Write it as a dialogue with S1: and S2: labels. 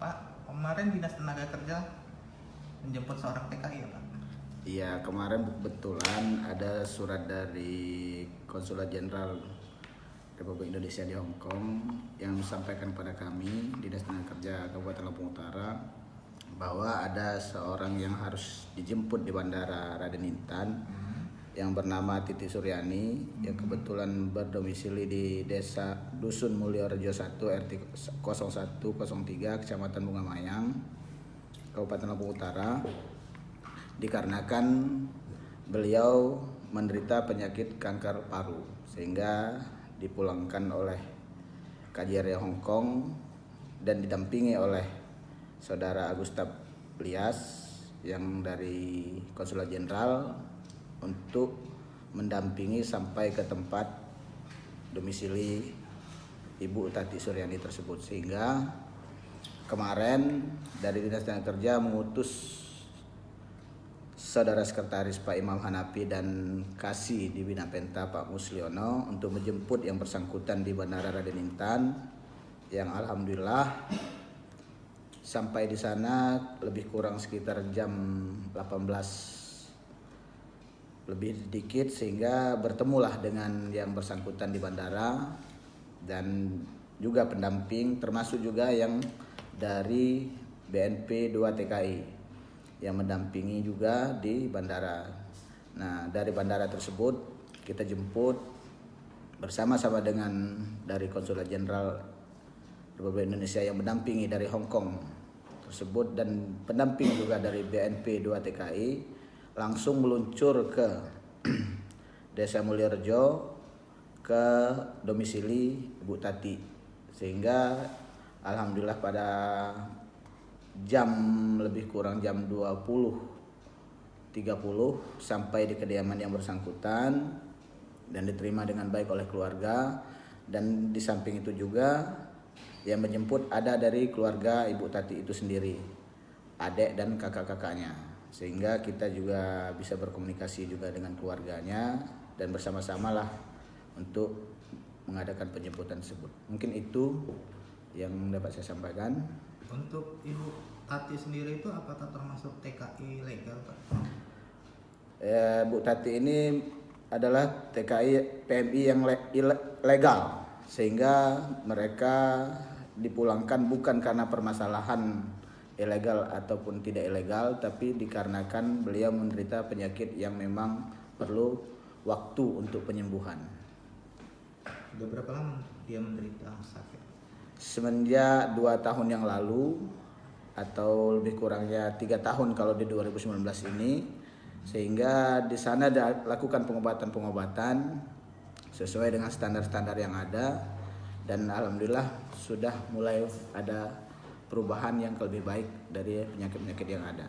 S1: Pak, kemarin Dinas Tenaga Kerja menjemput seorang TKI ya Pak?
S2: Iya, kemarin kebetulan ada surat dari Konsulat Jenderal Republik Indonesia di Hong Kong yang disampaikan pada kami Dinas Tenaga Kerja Kabupaten Lampung Utara bahwa ada seorang yang harus dijemput di Bandara Raden Intan yang bernama Titi Suryani yang kebetulan berdomisili di Desa Dusun Mulyorejo 1 RT 0103 Kecamatan Bunga Mayang Kabupaten Lampung Utara, dikarenakan beliau menderita penyakit kanker paru sehingga dipulangkan oleh KJRI Hong Kong dan didampingi oleh Saudara Agustab Lias yang dari Konsulat Jenderal untuk mendampingi sampai ke tempat domisili Ibu Tati Suryani tersebut, sehingga kemarin dari Dinas Tenaga Kerja mengutus Saudara Sekretaris Pak Imam Hanafi dan Kasih di Bina Penta Pak Musliono untuk menjemput yang bersangkutan di Bandara Raden Intan, yang alhamdulillah sampai di sana lebih kurang sekitar jam 18 lebih sedikit, sehingga bertemulah dengan yang bersangkutan di bandara dan juga pendamping, termasuk juga yang dari BNP 2 TKI yang mendampingi juga di bandara. Nah, dari bandara tersebut kita jemput bersama-sama dengan dari Konsulat Jenderal Republik Indonesia yang mendampingi dari Hong Kong tersebut dan pendamping juga dari BNP 2 TKI langsung meluncur ke Desa Mulyorejo ke domisili Ibu Tati, sehingga alhamdulillah pada jam lebih kurang jam 20.30 sampai di kediaman yang bersangkutan dan diterima dengan baik oleh keluarga. Dan di samping itu juga yang menjemput ada dari keluarga Ibu Tati itu sendiri, adik dan kakak-kakaknya, sehingga kita juga bisa berkomunikasi juga dengan keluarganya dan bersama-sama lah untuk mengadakan penjemputan tersebut. Mungkin itu yang dapat saya sampaikan.
S1: Untuk Ibu Tati sendiri itu apakah termasuk TKI legal Pak?
S2: Bu Tati ini adalah TKI PMI yang legal, sehingga mereka dipulangkan bukan karena permasalahan ilegal ataupun tidak ilegal, tapi dikarenakan beliau menderita penyakit yang memang perlu waktu untuk penyembuhan.
S1: Sudah berapa lama dia menderita sakit?
S2: Semenjak 2 tahun yang lalu atau lebih kurangnya 3 tahun kalau di 2019 ini, sehingga di sana dilakukan pengobatan-pengobatan sesuai dengan standar-standar yang ada dan alhamdulillah sudah mulai ada perubahan yang lebih baik dari penyakit-penyakit yang ada.